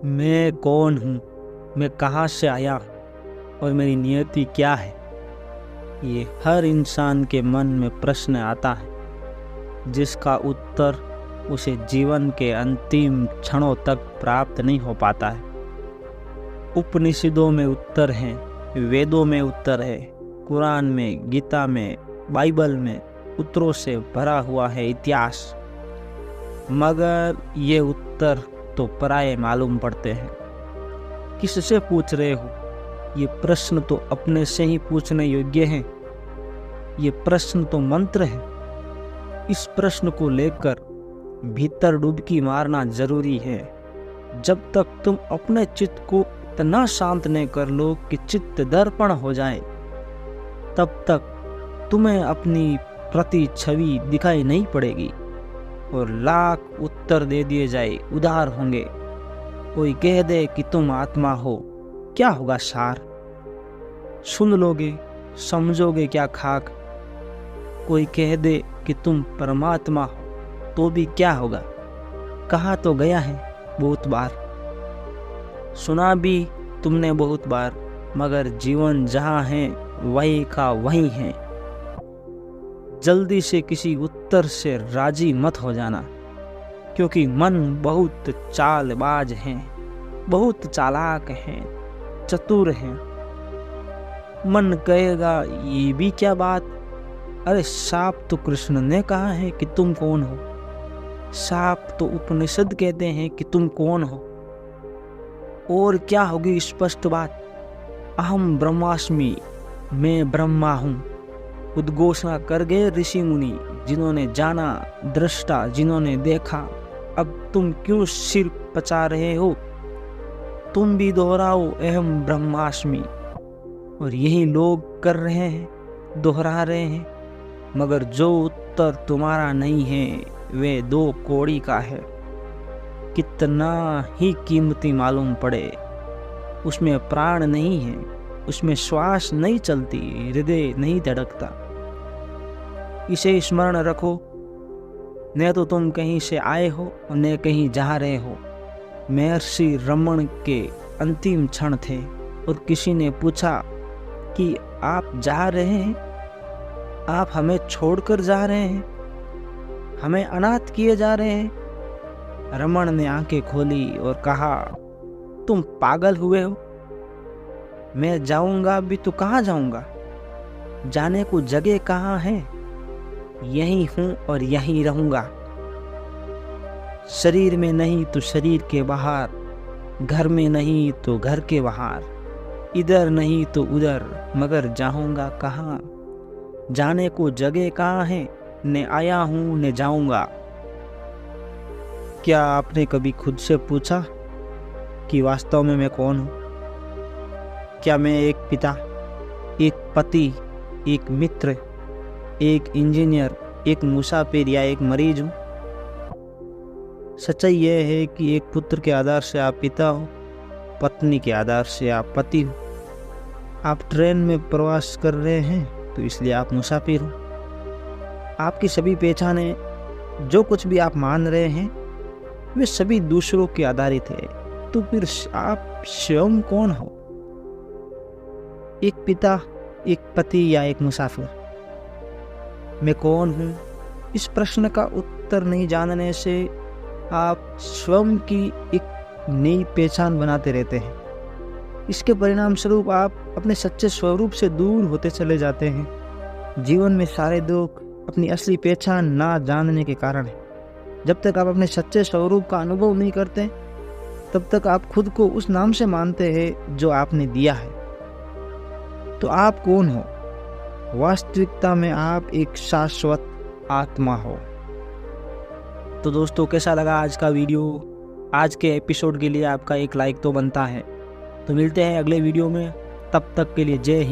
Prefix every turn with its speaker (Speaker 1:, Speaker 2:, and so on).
Speaker 1: मैं कौन हूँ, मैं कहाँ से आया और मेरी नियति क्या है। ये हर इंसान के मन में प्रश्न आता है जिसका उत्तर उसे जीवन के अंतिम क्षणों तक प्राप्त नहीं हो पाता है। उपनिषदों में उत्तर हैं, वेदों में उत्तर है, कुरान में, गीता में, बाइबल में उत्तरों से भरा हुआ है इतिहास, मगर ये उत्तर तो पराये मालूम पड़ते हैं। किससे पूछ रहे हो? ये प्रश्न तो अपने से ही पूछने योग्य है। ये प्रश्न तो मंत्र है। इस प्रश्न को लेकर भीतर डुबकी मारना जरूरी है। जब तक तुम अपने चित्त को इतना शांत नहीं कर लो कि चित्त दर्पण हो जाए, तब तक तुम्हें अपनी प्रति छवि दिखाई नहीं पड़ेगी और लाख उत्तर दे दिए जाए उधार होंगे। कोई कह दे कि तुम आत्मा हो, क्या होगा सार? सुन लोगे, समझोगे क्या खाक? कोई कह दे कि तुम परमात्मा हो, तो भी क्या होगा? कहा तो गया है बहुत बार, सुना भी तुमने बहुत बार, मगर जीवन जहाँ है वही का वही है। जल्दी से किसी उत्तर से राजी मत हो जाना, क्योंकि मन बहुत चालबाज है, बहुत चालाक है, चतुर है। मन कहेगा ये भी क्या बात, अरे साफ तो कृष्ण ने कहा है कि तुम कौन हो, साफ तो उपनिषद कहते हैं कि तुम कौन हो। और क्या होगी स्पष्ट बात? अहम ब्रह्मास्मि, मैं ब्रह्मा हूँ, उद्घोषणा कर गए ऋषि मुनि, जिन्होंने जाना, दृष्टा जिन्होंने देखा। अब तुम क्यों सिर पचा रहे हो? तुम भी दोहराओ अहम ब्रह्मास्मि। और यही लोग कर रहे हैं, दोहरा रहे हैं, मगर जो उत्तर तुम्हारा नहीं है वे 2 कौड़ी का है। कितना ही कीमती मालूम पड़े, उसमें प्राण नहीं है, उसमें श्वास नहीं चलती, हृदय नहीं धड़कता। इसे स्मरण रखो, न तो तुम कहीं से आए हो और न कहीं जा रहे हो। महर्षि रमण के अंतिम क्षण थे और किसी ने पूछा कि आप जा रहे हैं, आप हमें छोड़कर जा रहे हैं, हमें अनाथ किए जा रहे हैं। रमण ने आंखें खोली और कहा, तुम पागल हुए हो? मैं जाऊंगा भी तो कहाँ जाऊंगा? जाने को जगह कहाँ है? यही हूं और यहीं रहूंगा। शरीर में नहीं तो शरीर के बाहर, घर में नहीं तो घर के बाहर, इधर नहीं तो उधर, मगर जाऊंगा कहाँ? जाने को जगह कहाँ है? न आया हूं न जाऊंगा। क्या आपने कभी खुद से पूछा कि वास्तव में मैं कौन हूं? क्या मैं एक पिता, एक पति, एक मित्र, एक इंजीनियर, एक मुसाफिर या एक मरीज हूं? सच्चाई यह है कि एक पुत्र के आधार से आप पिता हो, पत्नी के आधार से आप पति हो। आप ट्रेन में प्रवास कर रहे हैं तो इसलिए आप मुसाफिर हो। आपकी सभी पहचाने, जो कुछ भी आप मान रहे हैं, वे सभी दूसरों के आधारित है। तो फिर आप स्वयं कौन हो? एक पिता, एक पति या एक मुसाफिर? मैं कौन हूँ? इस प्रश्न का उत्तर नहीं जानने से आप स्वयं की एक नई पहचान बनाते रहते हैं। इसके परिणाम स्वरूप आप अपने सच्चे स्वरूप से दूर होते चले जाते हैं। जीवन में सारे दुख अपनी असली पहचान ना जानने के कारण है। जब तक आप अपने सच्चे स्वरूप का अनुभव नहीं करते, तब तक आप खुद को उस नाम से मानते हैं जो आपने दिया है। तो आप कौन हो? वास्तविकता में आप एक शाश्वत आत्मा हो। तो दोस्तों, कैसा लगा आज का वीडियो? आज के एपिसोड के लिए आपका एक लाइक तो बनता है। तो मिलते हैं अगले वीडियो में, तब तक के लिए जय हिंद।